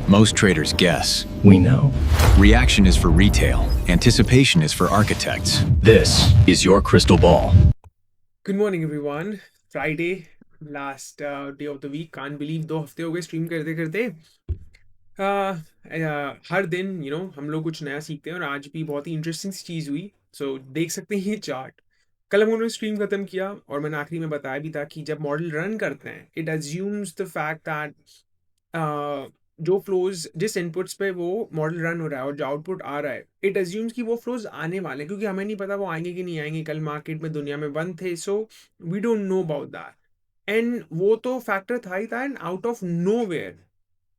Most traders guess. We know. Reaction is for retail. Anticipation is for architects. This is your crystal ball. Good morning everyone. Friday, last day of the week. Can't believe 2 हफ्ते हो गए stream करते करते. हर दिन हम लोग कुछ नया सीखते हैं और आज भी बहुत ही इंटरेस्टिंग चीज़ हुई. सो देख सकते हैं ये चार्ट. कल हम उन्होंने स्ट्रीम खत्म किया और मैंने आखिरी में बताया भी था कि जब मॉडल रन करते हैं it assumes the fact that जो फ्लोज जिस इनपुट्स पे वो मॉडल रन हो रहा है और जो आउटपुट आ रहा है इट अज्यूम्स कि वो फ्लोज आने वाले हैं, क्योंकि हमें नहीं पता वो आएंगे कि नहीं आएंगे. कल मार्केट में दुनिया में बंद थे, so we don't know about that. And वो तो फैक्टर था ही था. And out of nowhere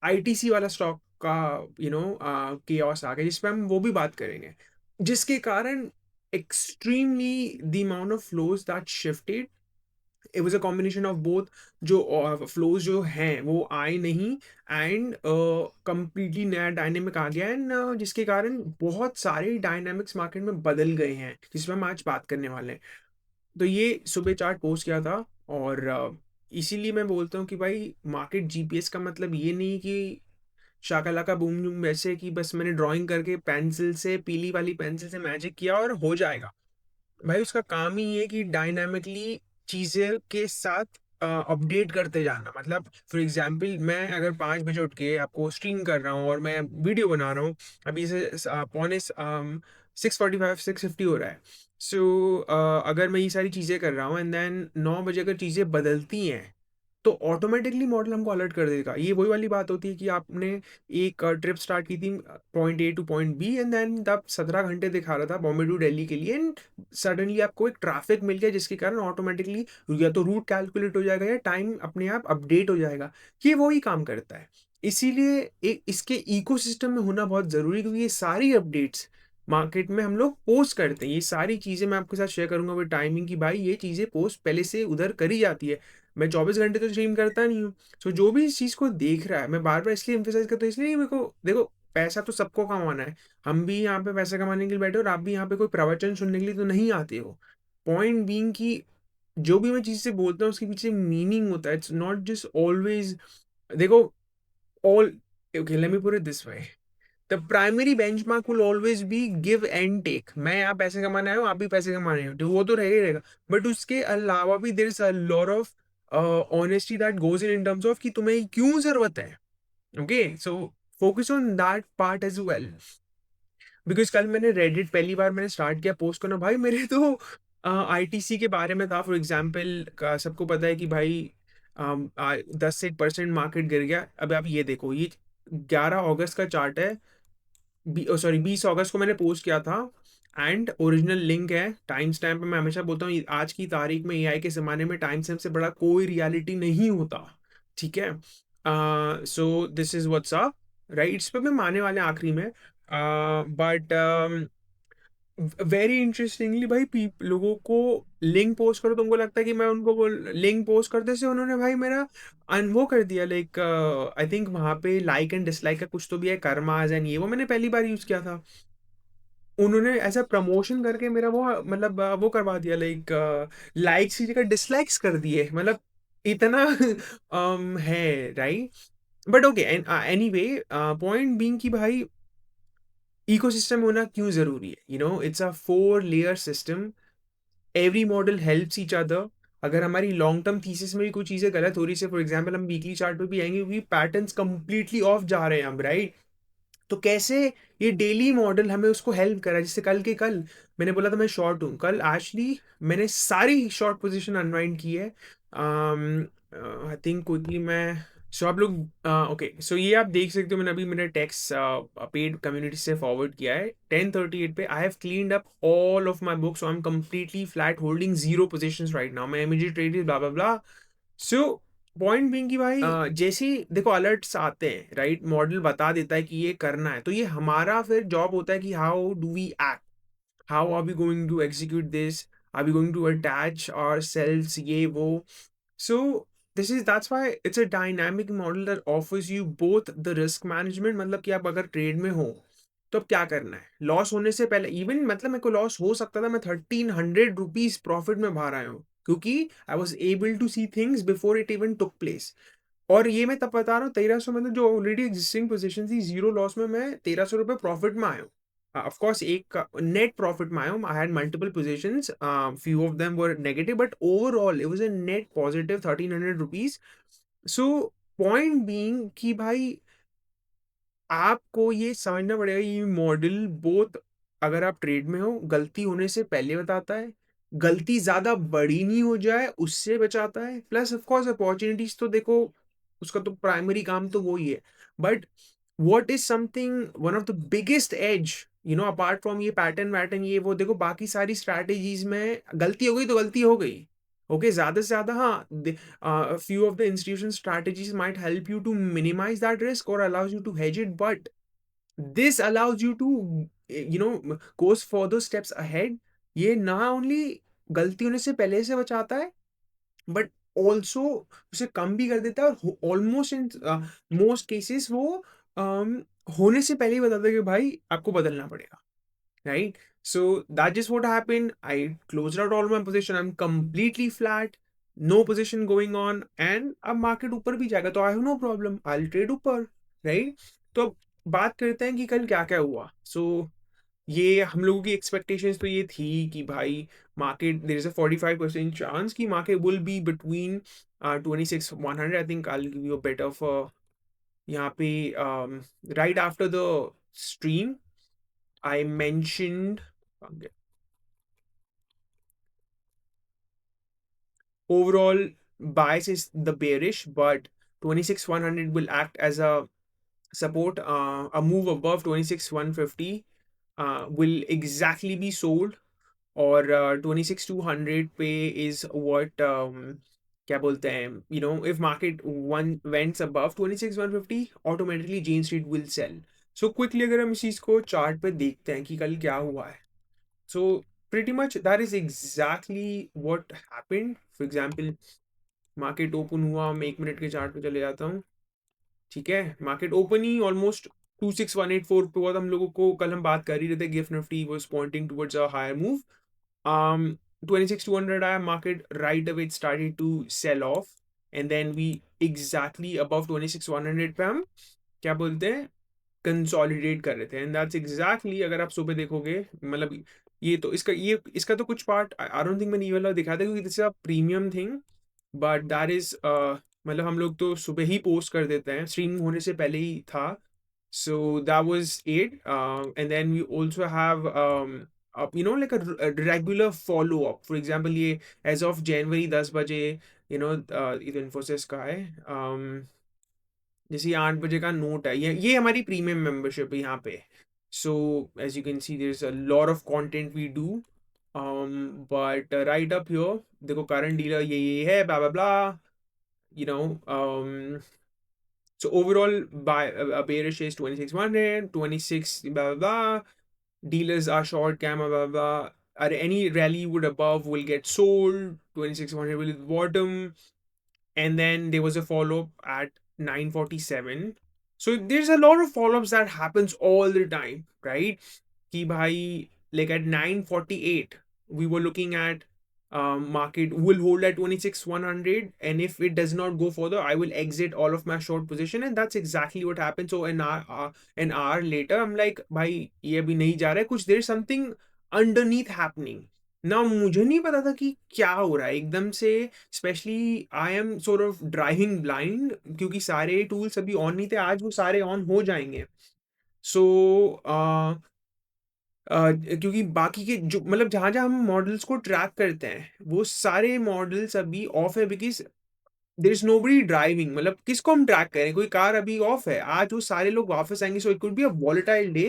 ITC वाला स्टॉक का केओस आ गया, जिस पे हम वो भी बात करेंगे, जिसके कारण extremely the amount of flows that shifted. It was a combination of both. जो फ्लोज जो हैं वो आए नहीं एंड कंप्लीटली नया डायनेमिक आ गया. एंड जिसके कारण बहुत सारे डायनेमिक्स मार्केट में बदल गए हैं, जिस पर हम आज बात करने वाले हैं. तो ये सुबह चार्ट पोस्ट किया था और इसीलिए मैं बोलता हूँ कि भाई मार्केट जीपीएस का मतलब ये नहीं कि शाकाला का बूम बूम वैसे कि बस मैंने ड्राइंग करके पेंसिल से, पीली वाली पेंसिल से मैजिक किया और हो जाएगा. भाई उसका काम ही है कि डायनामिकली चीज़ें के साथ अपडेट करते जाना. मतलब फॉर एग्जांपल मैं अगर 5 बजे उठ के आपको स्ट्रीम कर रहा हूँ और मैं वीडियो बना रहा हूँ, अभी से पौने 6:45 6:50 हो रहा है. सो अगर मैं ये सारी चीज़ें कर रहा हूँ एंड देन 9 बजे अगर चीज़ें बदलती हैं तो ऑटोमेटिकली मॉडल हमको अलर्ट कर देगा. ये वही वाली बात होती है कि आपने एक ट्रिप स्टार्ट की थी point A to point B and then तब 17 घंटे दिखा रहा था बॉम्बे टू दिल्ली के लिए. एंड सडनली आपको एक ट्रैफिक मिल गया जिसके कारण ऑटोमेटिकली या तो रूट कैलकुलेट हो जाएगा या टाइम अपने आप अपडेट हो जाएगा. ये वही काम करता है. इसीलिए एक इसके इकोसिस्टम में होना बहुत ज़रूरी है, क्योंकि ये सारी अपडेट्स मार्केट में हम लोग पोस्ट करते हैं. ये सारी चीज़ें मैं आपके साथ शेयर करूंगा विद टाइमिंग की भाई ये चीज़ें पोस्ट पहले से उधर करी जाती है. मैं 24 घंटे तो स्ट्रीम करता नहीं हूँ. सो जो भी इस चीज़ को देख रहा है, मैं बार बार इसलिए एम्फेसाइज करता हूँ, इसलिए मेरे को देखो, पैसा तो सबको कमाना है. हम भी यहाँ पे पैसा कमाने के लिए बैठे हो और आप भी यहाँ पे कोई प्रवचन सुनने के लिए तो नहीं आते हो. पॉइंट बीइंग कि जो भी मैं चीज़ से बोलता हूँ उसके पीछे मीनिंग होता है. It's not just always. देखो, all okay, let me put it this way. The primary benchmark will always be give and take. मैं यहाँ पैसे कमाने आया हूँ, आप भी पैसे कमाने आए हो, तो वो तो रहेगा ही रहेगा. बट उसके अलावा भी there is a lot of honesty that goes in terms of कि तुम्हें क्यों जरूरत है. Okay, so focus on that part as well. Because कल मैंने रेडिट पहली बार मैंने स्टार्ट किया पोस्ट करना, भाई मेरे तो आईटीसी के बारे में था. फॉर एग्जाम्पल का सबको पता है कि भाई 10% मार्केट गिर गया. अब आप ये देखो, ये 11 अगस्त का चार्ट है. सॉरी 20 अगस्त को मैंने पोस्ट किया था एंड ओरिजिनल लिंक है. टाइम स्टैम्प पे मैं हमेशा बोलता हूँ आज की तारीख में एआई के ज़माने में टाइम स्टैम्प से बड़ा कोई रियलिटी नहीं होता. ठीक है. So this is what's up, right. इस पर मैं मानने वाले आखिरी में. बट वेरी इंटरेस्टिंगली भाई लोगों को लिंक पोस्ट करो तो उनको लगता है कि मैं उनको वो लिंक पोस्ट करते से उन्होंने भाई मेरा वो कर दिया. लाइक आई थिंक वहाँ पे लाइक एंड डिसलाइक का कुछ तो भी है, कर्माज एंड ये वो मैंने पहली बार यूज़ किया था. उन्होंने ऐसा प्रमोशन करके मेरा वो मतलब वो करवा दिया. लाइक लाइक्स की जगह डिसलाइक्स कर दिए. मतलब इतना है, right. But okay, anyway, point being कि भाई इकोसिस्टम होना क्यों ज़रूरी है. It's a 4 layer system. Every model helps each other. अगर हमारी लॉन्ग टर्म थीसिस में भी कोई चीज़ें गलत हो रही है, फॉर एग्जांपल हम वीकली चार्ट पे भी आएंगे क्योंकि पैटर्न्स कंप्लीटली ऑफ जा रहे हैं हम, राइट. तो कैसे ये डेली मॉडल हमें उसको हेल्प करा. जैसे कल के कल मैंने बोला था मैं शॉर्ट हूँ, कल एक्चुअली मैंने सारी शॉर्ट पोजीशन अनवाइंड की है. आई थिंक क्विकली मैं सो आप लोग ओके, सो ये आप देख सकते हो. मैंने अभी मेरे टेक्स्ट पेड कम्युनिटी से फॉरवर्ड किया है 10:38 पे. I have cleaned up all of my books. So I am completely flat holding 0 positions right now. मैं इमीडिएट ट्रेड ब्ला ब्ला ब्ला. सो पॉइंट बीइंग कि भाई जैसे ही देखो अलर्ट्स आते हैं, राइट, मॉडल बता देता है कि ये करना है, तो ये हमारा फिर जॉब होता है कि how do we act, how are we going to execute this, are we going to attach ourselves, ये वो. So this is that's why it's a dynamic model that offers you both the risk management. मतलब कि आप अगर trade में हो तो अब क्या करना है, लॉस होने से पहले. इवन मतलब मेरे को लॉस हो सकता था, मैं 1300 रुपीज प्रॉफिट में बाहर आया हूँ क्योंकि I was able to see things before it even took place. और ये मैं तब बता रहा हूँ 1300 मतलब जो ऑलरेडी एग्जिस्टिंग पोजीशन थी, जीरो लॉस में मैं 1300 रुपये प्रॉफिट में आया हूँ। ऑफ कोर्स एक नेट प्रॉफिट में आया हूँ। I had multiple positions, few of them were negative but overall it was a net positive 1300 rupees. So point being कि भाई आपको ये समझना पड़ेगा, ये मॉडल बोथ अगर आप ट्रेड में हो गलती होने से पहले बताता है, गलती ज़्यादा बड़ी नहीं हो जाए उससे बचाता है, प्लस ऑफ कोर्स अपॉर्चुनिटीज तो देखो उसका तो प्राइमरी काम तो वही है। But what is something one of the biggest edge, you know, apart from ये पैटर्न वैटर्न ये वो, देखो बाकी सारी स्ट्रैटेजीज में गलती हो गई तो गलती हो गई। ओके, ज्यादा से ज्यादा हाँ, few of the institution strategies might help you to minimize that risk or allows you to hedge it, but this allows you to you know goes further steps ahead। ये ना only गलती होने से पहले से बचाता है बट ऑल्सो उसे कम भी कर देता है, और ऑलमोस्ट इन मोस्ट केसेस वो होने से पहले ही बताता है कि भाई आपको बदलना पड़ेगा, right? So that is what happened. I closed out all my position. I'm completely flat, no position going on, and अब market ऊपर भी जाएगा तो I have no problem. I'll trade ऊपर, right? तो अब बात करते हैं कि कल क्या क्या हुआ। So ये हम लोगों की expectations तो ये थी कि भाई market there is a 45% chance कि market will be between 26,100। I think I'll give you a better for यहाँ पे right after the stream I mentioned overall bias is the bearish, but 26,100 will act as a support. A move above 26,150 will exactly be sold, or 26,200 पे is what क्या बोलते हैं, you know, if market one went above 26,150 automatically Jane Street will sell। so quickly अगर हम इस चीज़ को chart पे देखते हैं कि कल क्या हुआ है, so pretty much that is exactly what happened। for example market open हुआ, मैं 1 मिनट के चार्ट पे चले जाता हूँ। ठीक है, मार्केट ओपन ही ऑलमोस्ट 26184 पे हुआ था। हम लोगों को कल हम बात कर ही रहे थे, GIFT Nifty was pointing towards a higher move. 26,200 आया, market right away started to sell off, and then we exactly above 26,100 पे हम क्या बोलते हैं कंसोलिडेट कर रहे थे, एंड दैट्स एग्जैक्टली अगर आप सुबह देखोगे, मतलब ये इसका तो कुछ पार्ट आई डोंट थिंक मैंने ये वाला दिखाया था क्योंकि this is a premium thing, but that is मतलब हम लोग तो सुबह ही पोस्ट कर देते हैं, स्ट्रीम होने से पहले ही था। So that was it, and then we also have you know like a regular follow up। For example ये एज ऑफ जनवरी 10 बजे, you know, ये तो इन्फोसिस का है, जैसे 8 बजे का नोट है, ये हमारी प्रीमियम मेंबरशिप है यहाँ पे। So as you can see there is a lot of content we do, but right up here देखो करंट डीलर ये है blah blah blah, you know। So overall by bearish is 26,100, 26 blah blah blah, dealers are short gamma blah blah, at any rally would above will get sold, 26,100 will be the bottom, and then there was a follow-up at 947। so there's a lot of follow-ups that happens all the time, right? कि भाई like at 948 we were looking at market will hold at 26,100, and if it does not go further I will exit all of my short position, and that's exactly what happened। so an hour later I'm like भाई ये अभी नहीं जा रहा है कुछ, there is something underneath happening ना, मुझे नहीं पता था कि क्या हो रहा है एकदम से। Specially I am sort of driving blind क्योंकि सारे टूल्स अभी ऑन नहीं थे, आज वो सारे ऑन हो जाएंगे। सो क्योंकि बाकी के जो मतलब जहाँ जहाँ हम मॉडल्स को ट्रैक करते हैं वो सारे मॉडल्स अभी ऑफ है, because there is nobody driving. मतलब किसको हम ट्रैक करें, कोई कार अभी ऑफ है, आज वो सारे लोग वापस आएंगे। So it could be a volatile day,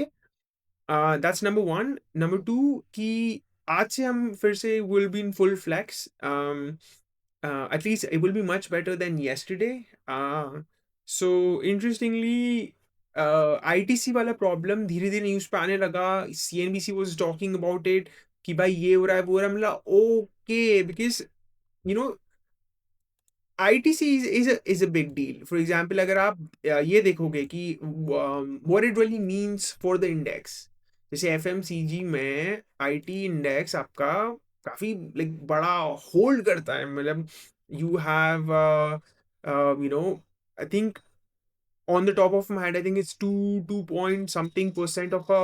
that's number one. Number two कि आज से हम फिर से will be in full flex, at least it will be much better than yesterday। So interestingly ITC वाला प्रॉब्लम धीरे धीरे न्यूज़ पे आने लगा, CNBC was talking about it कि भाई ये हो रहा है वो हो रहा है, मतलब okay, because you know ITC is a big deal। For example अगर आप ये देखोगे कि what it really means for the index, जैसे FMCG में IT इंडेक्स आपका काफी बड़ा होल्ड करता है, मतलब you have you know I think on the top of my head, I think it's two point something percent of a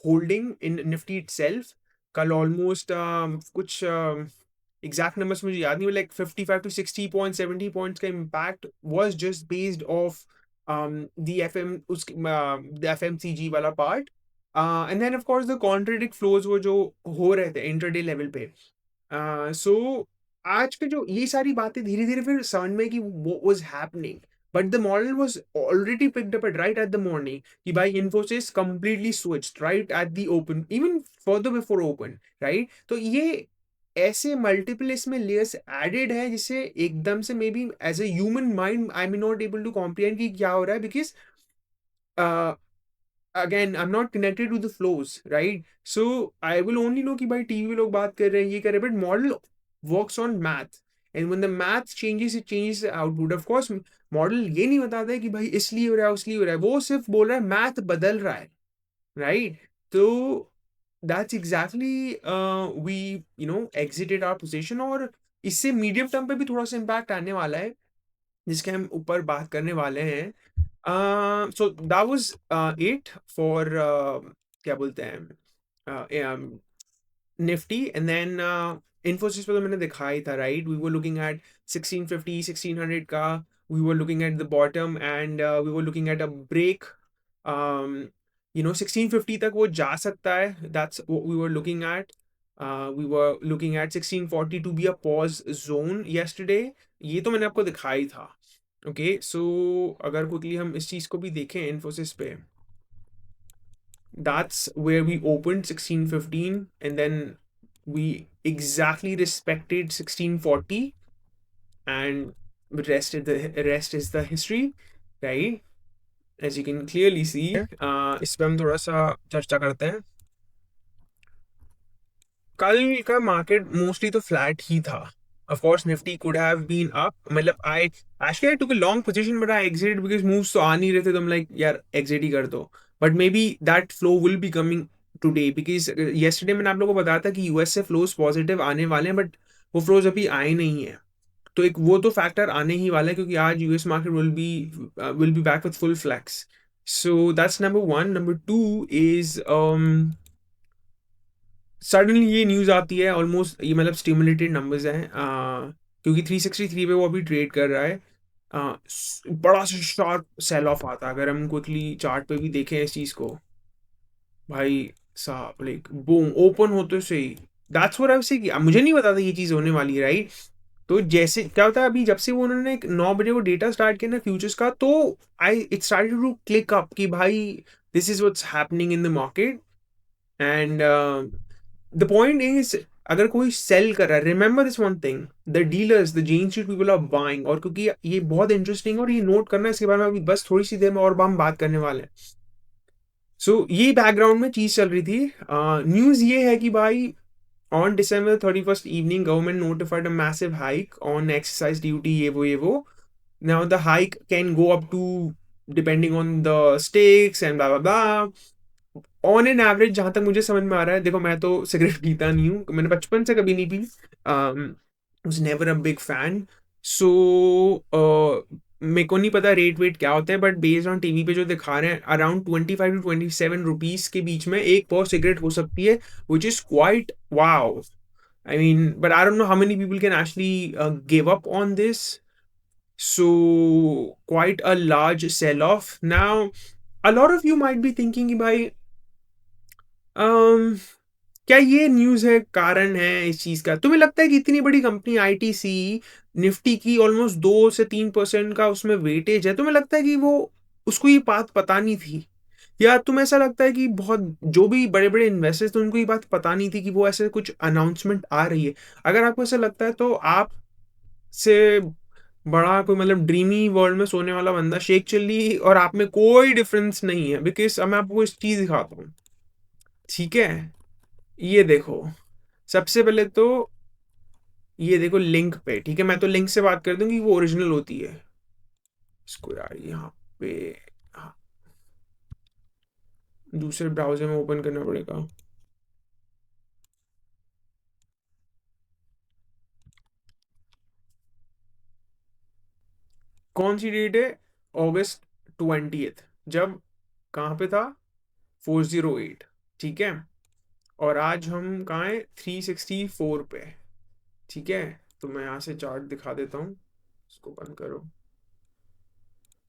holding in Nifty itself. कल almost कुछ exact numbers मुझे याद नहीं, like 55 to 60 points, 70 points का impact was just based off the the FMCG वाला part. And then of course the contradict flows वो जो हो रहे थे intraday level पे. सो आज के जो ये सारी बातें धीरे-धीरे फिर समझ में कि what was happening, but the model was already picked up at right at the morning कि भाई Infosys completely switched right at the open, even further before open, right? तो ये ऐसे मल्टीपल इसमें लेयर्स एडेड है जिससे एकदम से maybe as a human mind I am not able to comprehend कि क्या हो रहा है, because uh again I am not connected to the flows, right? So I will only know कि भाई टीवी लोग बात कर रहे हैं, ये कर रहे हैं, but model works on math, and when the math changes it changes output. Of course model ये नहीं बताता है कि भाई इसलिए हो रहा है उसलिए हो रहा है, वो सिर्फ बोल रहा है मैथ बदल रहा है, राइट? तो that's exactly we exited our position, और इससे मीडियम टर्म पे भी थोड़ा सा इम्पैक्ट आने वाला है जिसके हम ऊपर बात करने वाले हैं। So that was it for क्या बोलते हैं निफ्टी, एंड देन इन्फोसिस पे तो मैंने दिखाया ही था, right? We were looking at 1650 1600 का, we were looking at the bottom, and we were looking at a break, 1650 तक वो जा सकता है, that's what we were looking at. We were looking at 1640 to be a pause zone yesterday, ये तो मैंने आपको दिखाया ही था। ओके, सो अगर क्विकली हम इस चीज को भी देखें इन्फोसिस पे, that's where we opened 1615, and then we exactly respected 1640, and the rest is the history, right? As you can clearly see, इस पे हम थोड़ा सा चर्चा करते हैं। कल का मार्केट मोस्टली तो फ्लैट ही था। Of course Nifty could have been up, मतलब I actually I took a long position but I exited because moves तो आ नहीं रहे थे, तो I'm लाइक यार एग्जिट ही कर दो। But may be that flow will be coming today, because yesterday मैंने आप लोगों को बताया था कि यूएस से फ्लोज पॉजिटिव आने वाले हैं, बट वो फ्लोज अभी आए नहीं है। तो एक वो तो फैक्टर आने ही वाला है, क्योंकि आज US market will be back with full flex. So that's number one. Number two is suddenly ये न्यूज़ आती है, ऑलमोस्ट ये मतलब स्टिमुलेटेड नंबर्स हैं, क्योंकि 363 पे वो अभी ट्रेड कर रहा है। बड़ा सा शार्प सेल ऑफ आता, अगर हम क्विकली चार्ट पे भी देखें इस चीज़ को, भाई साहब, लाइक बूम ओपन होते से ही, दैट्स व्हाट आई से कि मुझे नहीं पता था ये चीज़ होने वाली है, राइट? तो जैसे क्या होता है, अभी जब से वो उन्होंने 9 बजे वो डेटा स्टार्ट किया ना फ्यूचर्स का, तो I it started to click up कि भाई this is what's happening in the market. And the point is, अगर कोई सेल कर रहा है, remember this one thing, the dealers, the Jane Street people are buying, और क्योंकि ये बहुत इंटरेस्टिंग है और ये नोट करना है, इसके बारे में अभी बस थोड़ी सी देर में और हम बात करने वाले हैं। सो ये बैकग्राउंड में चीज चल रही थी। न्यूज ये है कि भाई on December 31st evening, government notified a massive hike on exercise duty, ये वो. Now the hike can go up to, depending on the stakes and blah blah blah. On an average, जहां तक मुझे समझ में आ रहा है, देखो मैं तो सिगरेट पीता नहीं हूँ, मैंने बचपन से कभी नहीं पी, was never a big fan. So मेरे को नहीं पता रेट वेट क्या होता है, बट बेस्ड ऑन टीवी पे जो दिखा रहे हैं, अराउंड 25 to 27 रुपीज के बीच में एक पर सिगरेट हो सकती है, which is quite wow. I mean, but I don't know how many people can actually give up on this. So, quite a large sell off. Now, a lot of you might be thinking, भाई क्या ये news है, कारण है इस चीज़ का? तुम्हें लगता है कि इतनी बड़ी कंपनी आईटीसी, निफ्टी की ऑलमोस्ट 2 से 3% का उसमें वेटेज है, तुम्हें लगता है कि वो उसको ये बात पता नहीं थी? या तुम्हें ऐसा लगता है कि बहुत जो भी बड़े बड़े इन्वेस्टर्स थे उनको ये बात पता नहीं थी कि वो ऐसे कुछ अनाउंसमेंट आ रही है? अगर आपको ऐसा लगता है तो आप से बड़ा कोई मतलब ड्रीमी वर्ल्ड में सोने वाला बंदा शेख चिल्ली और आप में कोई डिफरेंस नहीं है, बिकॉज अब मैं आपको इस चीज़ दिखाता हूँ, ठीक है? ये देखो, सबसे पहले तो ये देखो लिंक पे, ठीक है? मैं तो लिंक से बात कर दूं कि वो ओरिजिनल होती है। इसको यार यहाँ पे, हाँ, दूसरे ब्राउजर में ओपन करना पड़ेगा। कौन सी डेट है? अगस्त 20th, जब कहाँ पे था 408, ठीक है। और आज हम कहाँ हैं 364 पे, ठीक है। तो मैं यहाँ से चार्ट दिखा देता हूँ, इसको बंद करो,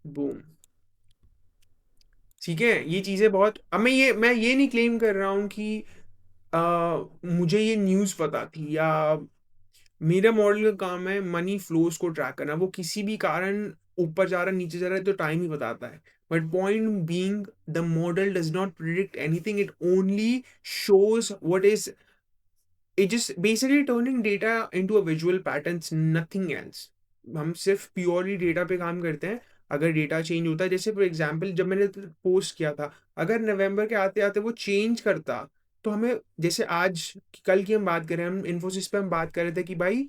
बूम, ठीक है। ये चीज़ें बहुत, अब मैं ये नहीं क्लेम कर रहा हूँ कि मुझे ये न्यूज़ पता थी, या मेरा मॉडल का काम है मनी फ्लोज को ट्रैक करना। वो किसी भी कारण ऊपर जा रहा है नीचे जा रहा है तो टाइम ही बताता है, but point being the model does not predict anything, it only shows what is, it just basically turning data into a visual patterns, nothing else। हम सिर्फ प्योरली डेटा पे काम करते हैं। अगर डेटा चेंज होता है, जैसे फॉर एग्जांपल जब मैंने पोस्ट किया था, अगर नवंबर के आते आते वो चेंज करता, तो हमें, जैसे आज कल की हम बात करें, हम इन्फोसिस पे हम बात कर रहे थे कि भाई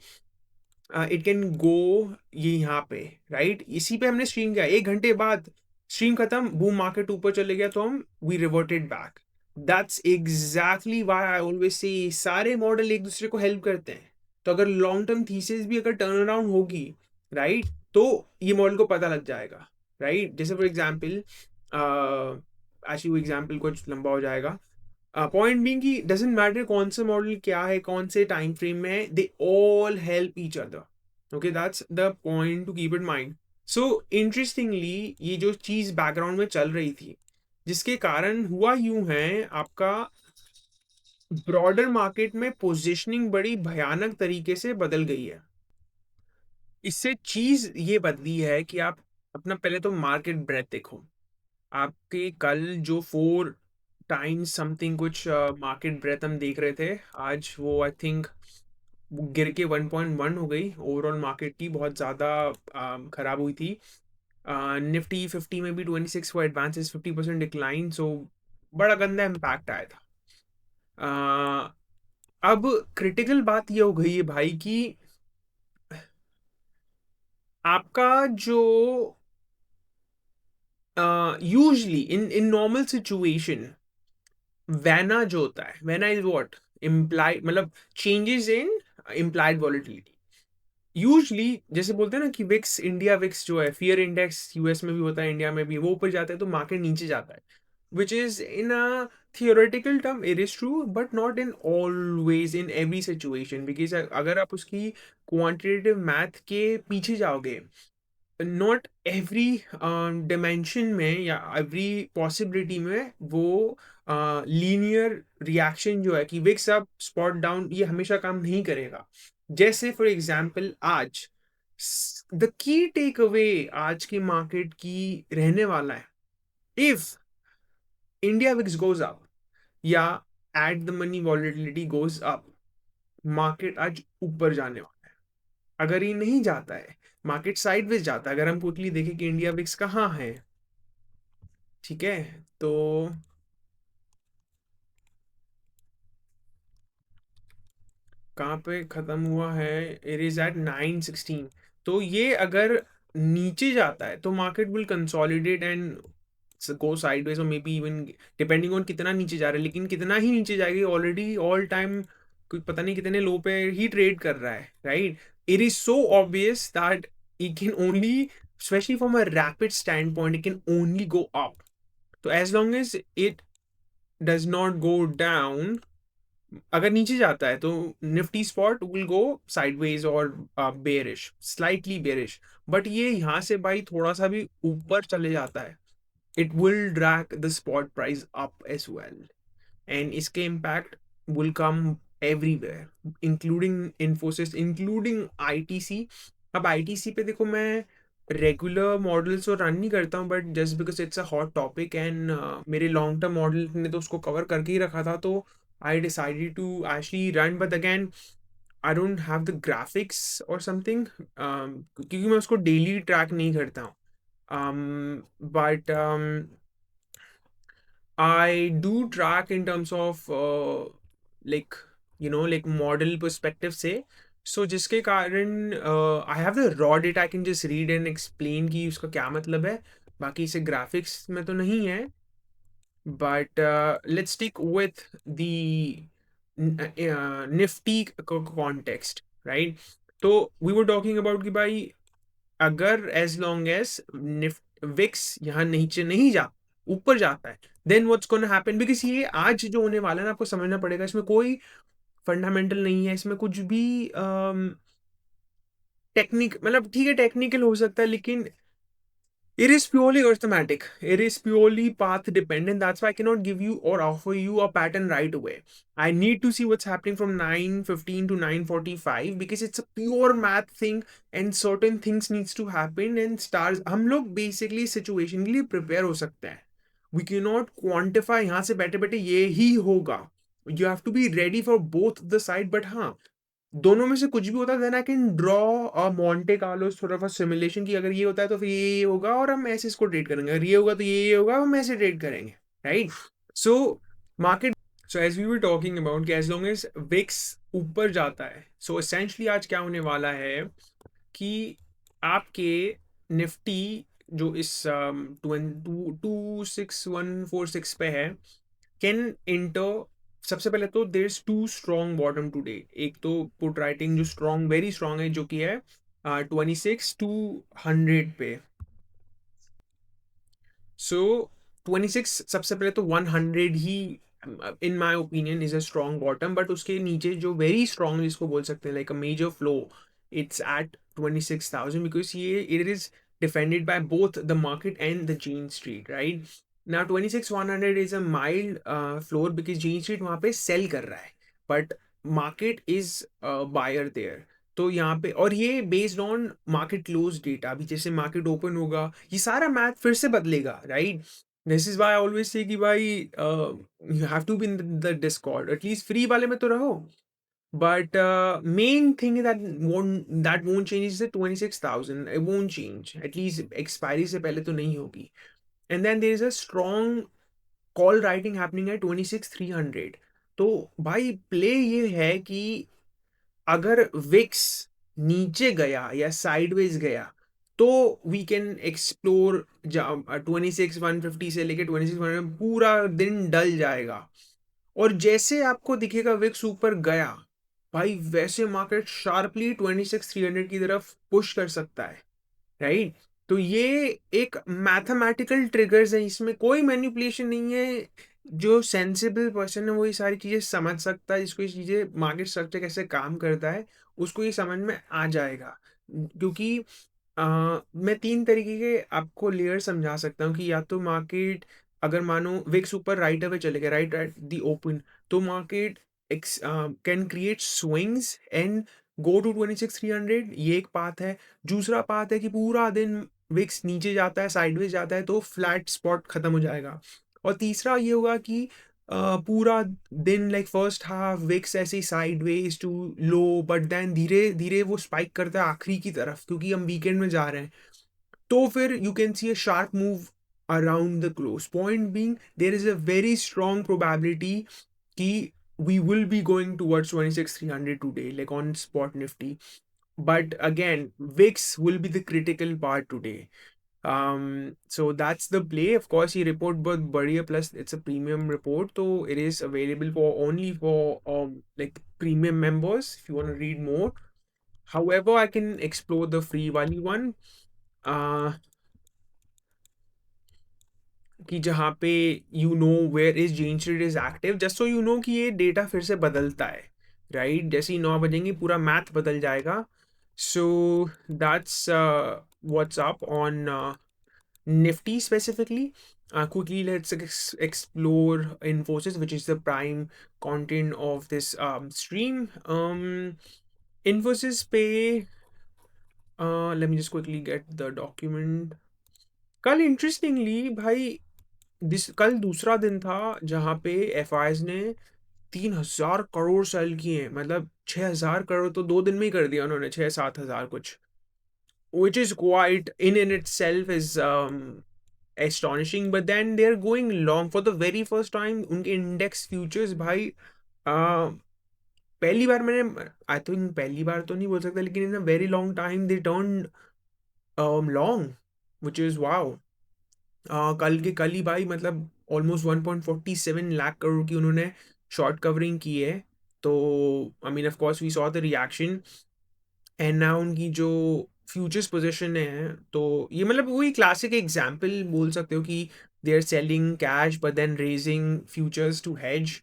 इट कैन गो ये यहाँ पे, राइट। इसी पे हमने स्ट्रीम किया, 1 घंटे बाद स्ट्रीम खत्म, बूम, मार्केट ऊपर चले गया, तो हम we reverted back. That's exactly why I always say सारे मॉडल एक दूसरे को हेल्प करते हैं। तो अगर लॉन्ग टर्म थीसिस भी अगर टर्न अराउंड होगी, राइट, तो ये मॉडल को पता लग जाएगा, राइट। जैसे फॉर एग्जाम्पल, actually वो एग्जाम्पल कुछ लंबा हो जाएगा। पॉइंट बीइंग कि डजेंट मैटर कौन सा मॉडल क्या है, कौन से टाइम फ्रेम में है, they all help each other. Okay, that's the point two keep in mind. So interestingly ये जो चीज बैकग्राउंड में चल रही थी, जिसके कारण हुआ यूं है, आपका ब्रॉडर मार्केट में पोजीशनिंग बड़ी भयानक तरीके से बदल गई है। इससे चीज ये बदली है कि आप अपना पहले तो मार्केट ब्रेथ देखो। आपके कल जो 4 टाइम्स समथिंग कुछ मार्केट ब्रेथ हम देख रहे थे, आज वो आई थिंक गिर के 1.1 हो गई। ओवरऑल मार्केट की बहुत ज़्यादा खराब हुई थी। निफ्टी 50 में भी 26 फॉर एडवांसेस 50% डिक्लाइन, सो बड़ा गंदा इम्पैक्ट आया था। अब क्रिटिकल बात ये हो गई है भाई कि आपका जो यूजली इन नॉर्मल सिचुएशन, वैना जो होता है, वैना इज व्हाट, इम्प्लाइड, मतलब changes in implied volatility. Usually जैसे बोलते हैं ना कि विक्स, इंडिया विक्स जो है, फियर इंडेक्स यूएस में भी होता है, इंडिया में भी, वो ऊपर जाता है तो मार्केट नीचे जाता है, which is in a theoretical term it is true, but not in always in every situation. Because अगर आप उसकी क्वांटिटेटिव मैथ के पीछे जाओगे, नॉट एवरी डिमेंशन में या एवरी पॉसिबिलिटी में वो लीनियर रिएक्शन जो है कि विक्स अप स्पॉट डाउन, ये हमेशा काम नहीं करेगा। जैसे फॉर एग्जांपल आज द की टेक अवे आज की मार्केट की रहने वाला है, if India VIX goes up या at the money volatility goes up, market आज ऊपर जाने वाला है। अगर ये नहीं जाता है, मार्केट साइडवेज जाता है। अगर हम क्विकली देखें कि इंडिया विक्स कहाँ है, ठीक है, तो कहाँ पे खत्म हुआ है, इट इज एट 916। तो ये अगर नीचे जाता है तो market will consolidate and go sideways, और maybe even depending on कितना नीचे जा रहा है। लेकिन कितना ही नीचे जाएगी, ऑलरेडी ऑल टाइम कोई पता नहीं कितने लो पे ही ट्रेड कर रहा है, right. It is so obvious that it can only, specially from a rapid standpoint, it can only go up. तो as long as it does not go down, अगर नीचे जाता है तो Nifty spot will go sideways और bearish, slightly bearish. But ये यहाँ से भाई थोड़ा सा भी ऊपर चले जाता है, it will drag the spot price up as well, and इसके impact will come everywhere, including Infosys, including ITC. अब आईटीसी पे देखो, मैं रेगुलर मॉडल्स और रन नहीं करता हूँ, but just because it's a hot topic and मेरे लॉन्ग टर्म मॉडल ने तो उसको कवर करके ही रखा था, तो I decided to actually run, but again, I don't have the graphics or something, क्योंकि मैं उसको डेली ट्रैक नहीं करता हूँ। But I do track in terms of like like model perspective से, so जिसके कारण I have the raw data, I can just read and explain कि उसका क्या मतलब है। बाकी इसे ग्राफिक्स में तो नहीं है, but let's stick with the Nifty context, right? So we were talking about कि भाई, अगर as long as विक्स यहाँ नीचे नहीं जा ऊपर जाता है, then what's gonna happen, because ये आज जो होने वाला है ना आपको समझना पड़ेगा, इसमें कोई फंडामेंटल नहीं है, इसमें कुछ भी टेक्निक मतलब ठीक है टेक्निकल हो सकता है, लेकिन it is purely arithmetic. It is purely path dependent. That's why I cannot give you or offer you a pattern right away. I need to see what's happening from 9:15 to 9:45 because it's a pure math thing and certain things needs to happen and stars. हम लोग basically situation के लिए prepare हो सकते हैं. We cannot quantify यहाँ से बैठे बैठे ये ही होगा. You have to be ready for both the side. But हाँ, दोनों में से कुछ भी होता है then I can draw a Monte Carlo sort of a simulation कि अगर ये होता है तो फिर ये होगा और हम ऐसे इसको ट्रेड करेंगे, अगर ये होगा तो ये होगा, हम ऐसे ट्रेड करेंगे, right? So market, so as we were talking about कि एज लॉन्ग एज विक्स ऊपर जाता है, सो एसेंशली आज क्या होने वाला है कि आपके निफ्टी जो इस 26146 पे है कैन इंटर, सबसे पहले तो there is two strong bottom today, एक तो पुट राइटिंग जो स्ट्रॉन्ग वेरी स्ट्रॉन्ग है जो कि है 26,200 पे, सो 26 सबसे पहले तो 100 ही in my opinion is a strong bottom, but उसके नीचे जो वेरी स्ट्रॉन्ग जिसको बोल सकते हैं like a major flow, it's at 26,000 because ये it is defended by both the market and the Jane Street, right? Now 26,100 is a mild floor because Jane Street वहाँ पे सेल कर रहा है, but market is buyer there. तो यहाँ पे और ये based on market close data, अभी जैसे मार्केट ओपन होगा ये सारा मैथ फिर से बदलेगा, right? This is why I always say कि भाई you have to be in the Discord, at least free वाले में तो रहो, but main thing that won't change is the 26,000. It won't change, at least expiry से पहले तो नहीं होगी. And then there is a strong call writing happening at 26,300. तो भाई प्ले ये है कि अगर विक्स नीचे गया या साइडवेज गया तो वी कैन एक्सप्लोर 26,150 से लेके 26,100 पूरा दिन डल जाएगा, और जैसे आपको दिखेगा विक्स ऊपर गया भाई वैसे मार्केट शार्पली 26,300 की तरफ पुश कर सकता है, राइट? तो ये एक मैथमेटिकल ट्रिगर्स है, इसमें कोई मैनिपुलेशन नहीं है, जो सेंसिबल पर्सन है वो ये सारी चीज़ें समझ सकता है, जिसको ये चीज़ें मार्केट स्ट्रक्चर कैसे काम करता है उसको ये समझ में आ जाएगा, क्योंकि मैं 3 तरीके के आपको लेयर समझा सकता हूँ कि या तो मार्केट अगर मानो विक्स ऊपर राइट अवे चले गए राइट एट द ओपन, तो market can create swings and go to 26,300, ये एक पाथ है। दूसरा पाथ है कि पूरा दिन विक्स नीचे जाता है साइडवेज जाता है तो फ्लैट स्पॉट खत्म हो जाएगा, और तीसरा ये होगा कि पूरा दिन लाइक फर्स्ट हाफ विक्स ऐसे ही sideways to low, but then धीरे धीरे वो स्पाइक करता है आखिरी की तरफ क्योंकि हम वीकेंड में जा रहे हैं, तो फिर you can see a sharp move around the close point being there is a very strong probability कि we will be going towards 26,300 today like on spot nifty, but again VIX will be the critical part today. So that's the play. Of course ये report बहुत बढ़िया, plus it's a premium report, so it is available for only for like premium members if you want to read more. However I can explore the free वाली one कि जहाँ पे you know where is Jane Street is active, just so you know कि ये data फिर से बदलता है, राइट? जैसे ही 9 बजेंगे पूरा मैथ बदल जाएगा, so that's what's up on Nifty specifically. Quickly, let's explore Infosys, which is the prime content of this stream. Infosys पे let me just quickly get the document. कल इंटरेस्टिंगली भाई कल दूसरा दिन था जहाँ पे एफ ने 3,000 करोड़ सेल किए हैं, मतलब 6,000 करोड़ तो 2 दिन में ही कर दिया उन्होंने, 6-7 हज़ार कुछ, which is quite in itself is astonishing, but then they're going long for the very first time. उनके इंडेक्स फ्यूचर्स भाई पहली बार मैंने, आई थिंक पहली बार तो नहीं बोल सकता, लेकिन in a very long time they turn long, which is wow. कल ही भाई मतलब ऑलमोस्ट 1.47 लाख करोड़ की उन्होंने शॉर्ट कवरिंग की है, तो I mean of course we saw the reaction, and now उनकी जो फ्यूचर्स पोजीशन में है, तो ये मतलब वही क्लासिक एग्जांपल बोल सकते हो कि they are selling cash but then raising futures to hedge.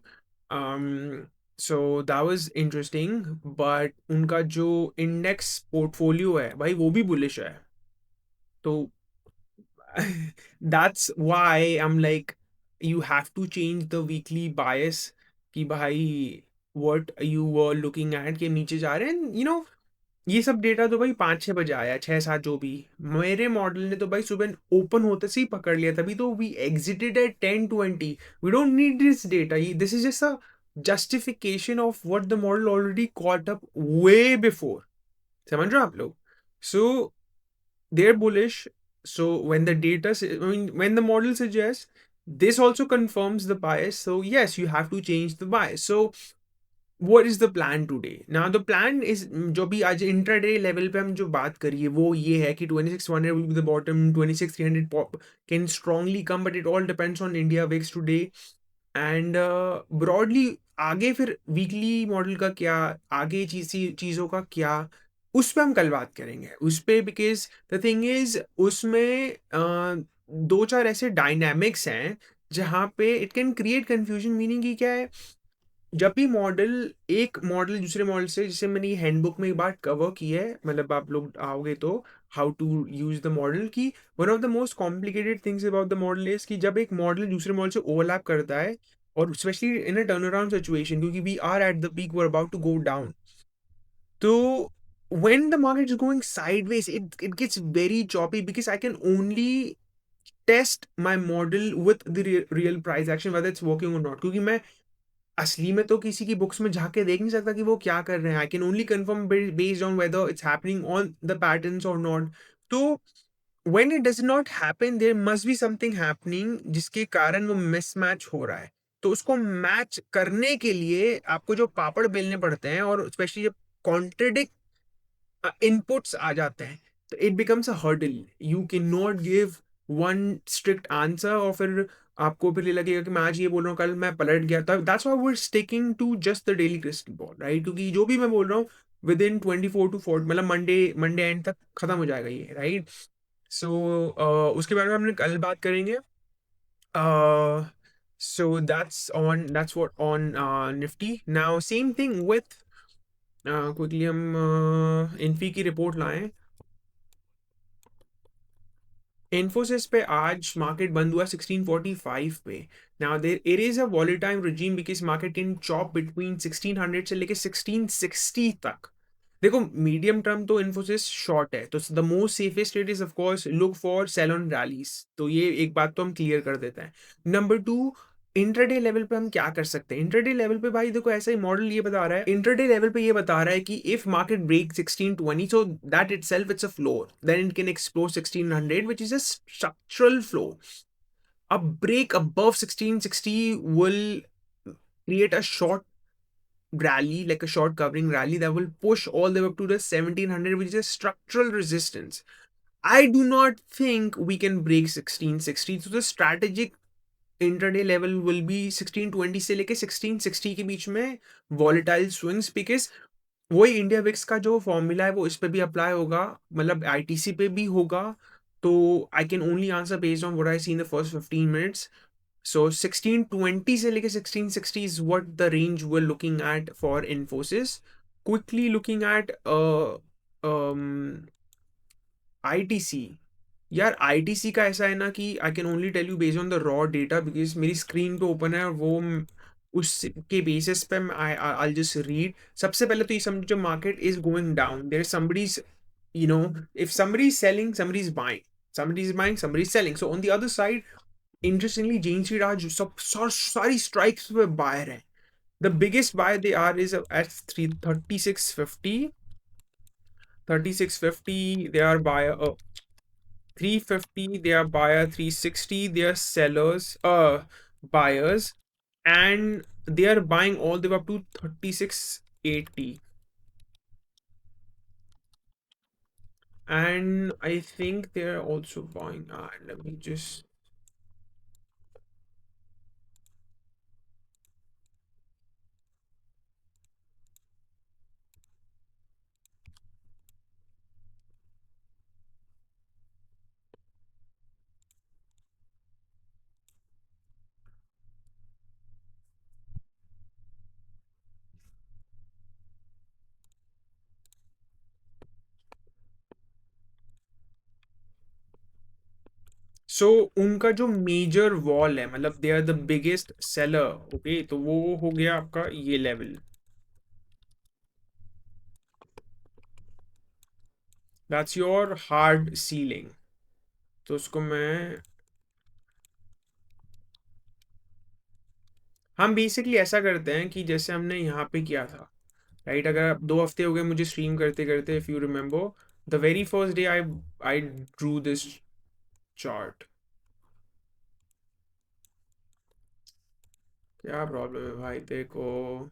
So that was interesting. But उनका जो इंडेक्स पोर्टफोलियो है भाई वो भी बुलिश है. तो that's why I'm like, you have to change the weekly bias कि भाई what you were looking at के नीचे जा रहे हैं. ये सब डेटा तो भाई 5-6 बजे आया, 6-7 जो भी. मेरे मॉडल ने तो भाई सुबह ओपन होते से ही पकड़ लिया, तभी तो we exited at 10:20. We don't need this data. This is just a justification of what the model already caught up way before. समझ रहे हो आप लोग? So they're bullish. So when the when the model suggests, this also confirms the bias. So yes, you have to change the bias. So what is the plan today? Now the plan is जो भी आज intraday level पे हम जो बात करिए वो ये है कि 2600 will be the bottom, 26,300 can strongly come, but it all depends on India VIX today. And broadly आगे फिर वीकली मॉडल का क्या, आगे चीज़ों का क्या, उस पे हम कल बात करेंगे उस पे. बिकॉज द थिंग इज उसमें दो चार ऐसे डायनामिक्स हैं जहाँ पे it can create confusion. Meaning की क्या है, जब भी एक मॉडल दूसरे मॉडल से, जैसे मैंने ये हैंडबुक में एक बार कवर की है, मतलब आप लोग आओगे तो how to use the model की. One of the most complicated things about the model is कि जब एक मॉडल दूसरे मॉडल से ओवरलैप करता है, और specially in a turnaround situation, क्योंकि we are at the peak, we are about to go down. तो when the market is going sideways, it gets very choppy because I can only test my model with the real price action whether it's working or not. क्योंकि मैं असली में तो किसी की books में जाके देख नहीं सकता कि वो क्या कर रहे हैं. I can only confirm based on whether it's happening on the patterns और नॉट. तो when it does not happen, there must be something happening जिसके कारण वो मिसमैच हो रहा है. तो उसको मैच करने के लिए आपको जो पापड़ बेलने पड़ते हैं, और स्पेशली जब कॉन्ट्रडिक्ट इनपुट्स आ जाते हैं, तो it becomes a hurdle. You can not give one strict answer, और फिर आपको फिर ये लगेगा कि मैं आज ये बोल रहा हूँ कल मैं पलट गया था. That's why we are sticking to just the daily crystal ball, right? क्योंकि जो भी मैं बोल रहा हूँ विद इन 24 to 40, मतलब मंडे एंड तक खत्म हो जाएगा ये, राइट? सो उसके बारे में हमने कल बात करेंगे. So that's what on Nifty. Now same thing with quickly हम इन्फी की रिपोर्ट लाएं. इन्फोसिस पे आज मार्केट बंद हुआ 1645 पे. Now there it is a volatile regime because market can chop between 1600 से लेके 1660 तक. देखो मीडियम टर्म तो इन्फोसिस शॉर्ट है, तो the most safest trade is of course look for sale on rallies. तो ये एक बात तो हम क्लियर कर देते हैं. नंबर टू, इंट्राडे लेवल पे हम क्या कर सकते हैं? इंट्राडे लेवल पे भाई देखो, ऐसा ही मॉडल ये बता रहा है, इंट्राडे लेवल पे ये बता रहा है कि if market break 1620, so that itself it's a floor, then it can explore 1600 which is a structural flow. A break above 1660 will create a short rally, like a short covering rally that will push all the way up to the 1700, which is a structural resistance. I do not think we can break 1660. So the strategic intraday level will be 1620 से लेके 1660 के बीच में volatile swings. Because वही India VIX का जो formula है वो इस पे भी अप्लाई होगा, मतलब आईटीसी पे भी होगा. तो I can only answer based on what I see in the first 15 minutes. So 1620 से लेके 1660 is what the range we are looking at for Infosys. Quickly looking at ITC. यार आईटीसी का ऐसा है ना कि I can only tell you based on the raw data, because मेरी screen पे ओपन है, और वो उसके बेसिस पे आई आई जस्ट रीड. सबसे पहले तो ये समझो, market is going down, there is somebody's, if somebody is selling, somebody is buying, somebody is buying, somebody is selling. So on the other side, interestingly, Jane Street आज सब सारी strikes पे buyer है. The biggest buy they are is at 3650. 3650 they are buyer. 350 they are buyer, 360 they are sellers, buyers, and they are buying all the way up to 3680. And I think they are also buying, let me just, सो उनका जो major wall है, मतलब they are the biggest seller, okay, तो वो हो गया आपका ये level, that's your hard ceiling. तो उसको मैं, हम बेसिकली ऐसा करते हैं कि जैसे हमने यहाँ पे किया था, राइट, अगर आप 2 हफ्ते हो गए मुझे स्ट्रीम करते करते, if you remember the very first day I drew this chart. क्या प्रॉब्लम है भाई, देखो,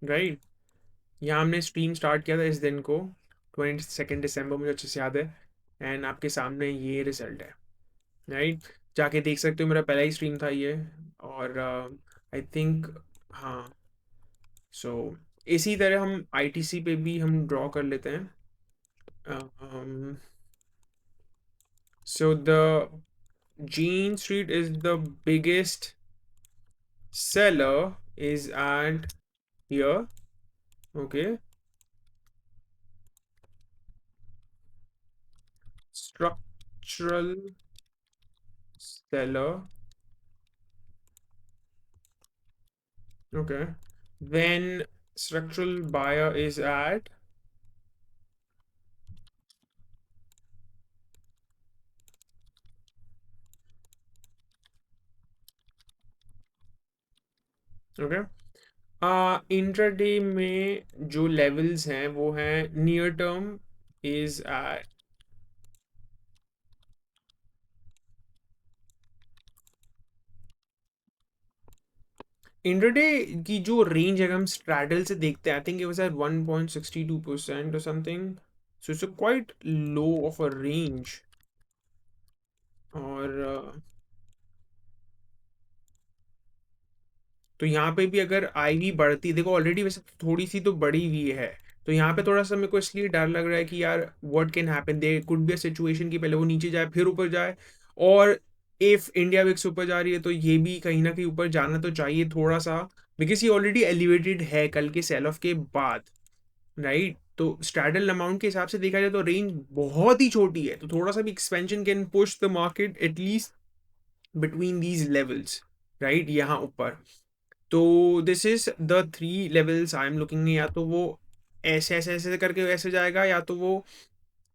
राइट, यहाँ हमने स्ट्रीम स्टार्ट किया था इस दिन को, 22 दिसंबर, मुझे अच्छे से याद है, एंड आपके सामने ये रिजल्ट है, राइट, जाके देख सकते हो, मेरा पहला ही स्ट्रीम था ये, और आई थिंक, हाँ, सो इसी तरह हम आईटीसी पे भी हम ड्रॉ कर लेते हैं। So the Jean Street is the biggest seller is at here, okay, structural seller, okay, then structural buyer is at, okay, intraday में जो लेवल्स हैं वो हैं near term is at, intraday की जो रेंज है, अगर हम स्ट्रैडल से देखते हैं, I think it was at 1.62% और something, so it's quite low of a range, और तो यहाँ पे भी अगर आईवी बढ़ती, देखो ऑलरेडी वैसे थोड़ी सी तो बढ़ी हुई है, तो यहाँ पे थोड़ा सा मेरे को इसलिए डर लग रहा है कि यार what can happen, they could be a situation कि पहले वो नीचे जाए फिर ऊपर जाए, और इफ इंडिया विक्स ऊपर जा रही है तो ये भी कहीं ना कहीं ऊपर जाना तो चाहिए थोड़ा सा, बिकॉज ये ऑलरेडी एलिवेटेड है कल के सेल ऑफ के बाद, राइट, तो स्ट्रैडल अमाउंट के हिसाब से देखा जाए तो रेंज बहुत ही छोटी है, तो थोड़ा सा भी expansion can push the market at least between these levels, right, यहाँ ऊपर। तो this is the 3 levels I am looking, या तो वो ऐसे ऐसे ऐसे करके ऐसे जाएगा, या तो वो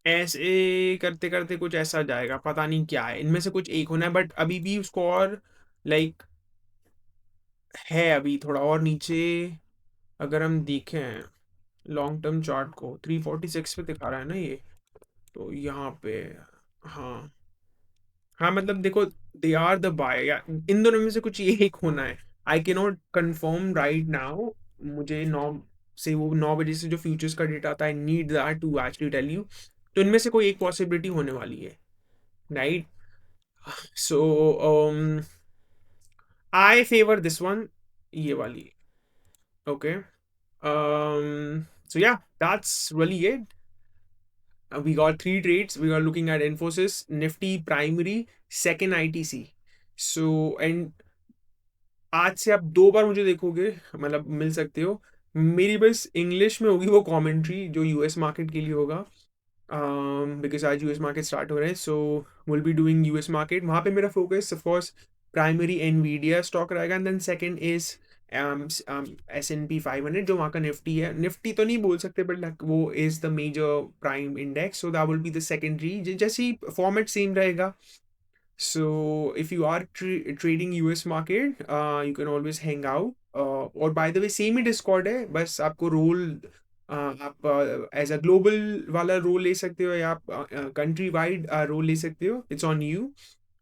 ऐसे करते करते कुछ ऐसा जाएगा, पता नहीं क्या है, इनमें से कुछ एक होना है, बट अभी भी उसको और लाइक है अभी थोड़ा और नीचे, अगर हम देखें लॉन्ग टर्म चार्ट को 346 पे दिखा रहा है ना ये, तो यहाँ पे, हाँ, हाँ, मतलब देखो, दे आर द बाय, या इन दोनों में से कुछ ये एक होना है, आई के नॉट कन्फर्म राइट नाउ, मुझे 9 बजे से जो फ्यूचर्स का डेटा आता है, need that to actually tell you, तो इनमें से कोई एक पॉसिबिलिटी होने वाली है, right, so I favour this one, ये वाली, okay, so yeah, that's really it. We got 3 trades. We are looking at Infosys, Nifty primary, second ITC. So, and आज से आप 2 बार मुझे देखोगे, मतलब मिल सकते हो, मेरी बस इंग्लिश में होगी वो कमेंट्री जो यूएस मार्केट के लिए होगा, बिकॉज आज यूएस मार्केट स्टार्ट हो रहे हैं, so will be doing US market, वहाँ पे मेरा focus of course primary Nvidia stock रहेगा, and then second is S&P 500 जो वहाँ का निफ्टी है, निफ्टी तो नहीं बोल सकते बट वो is the major prime index, so that will be the secondary, जैसे ही फॉर्मेट सेम रहेगा। So if you are trading US market, you can always hang out. और by the way same he Discord है, बस आपको role आप as a global वाला role ले सकते हो, या आप कंट्री वाइड रोल ले सकते हो, it's on you.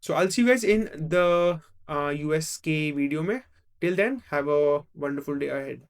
So I see you guys in the US के वीडियो में, till then have a wonderful day ahead.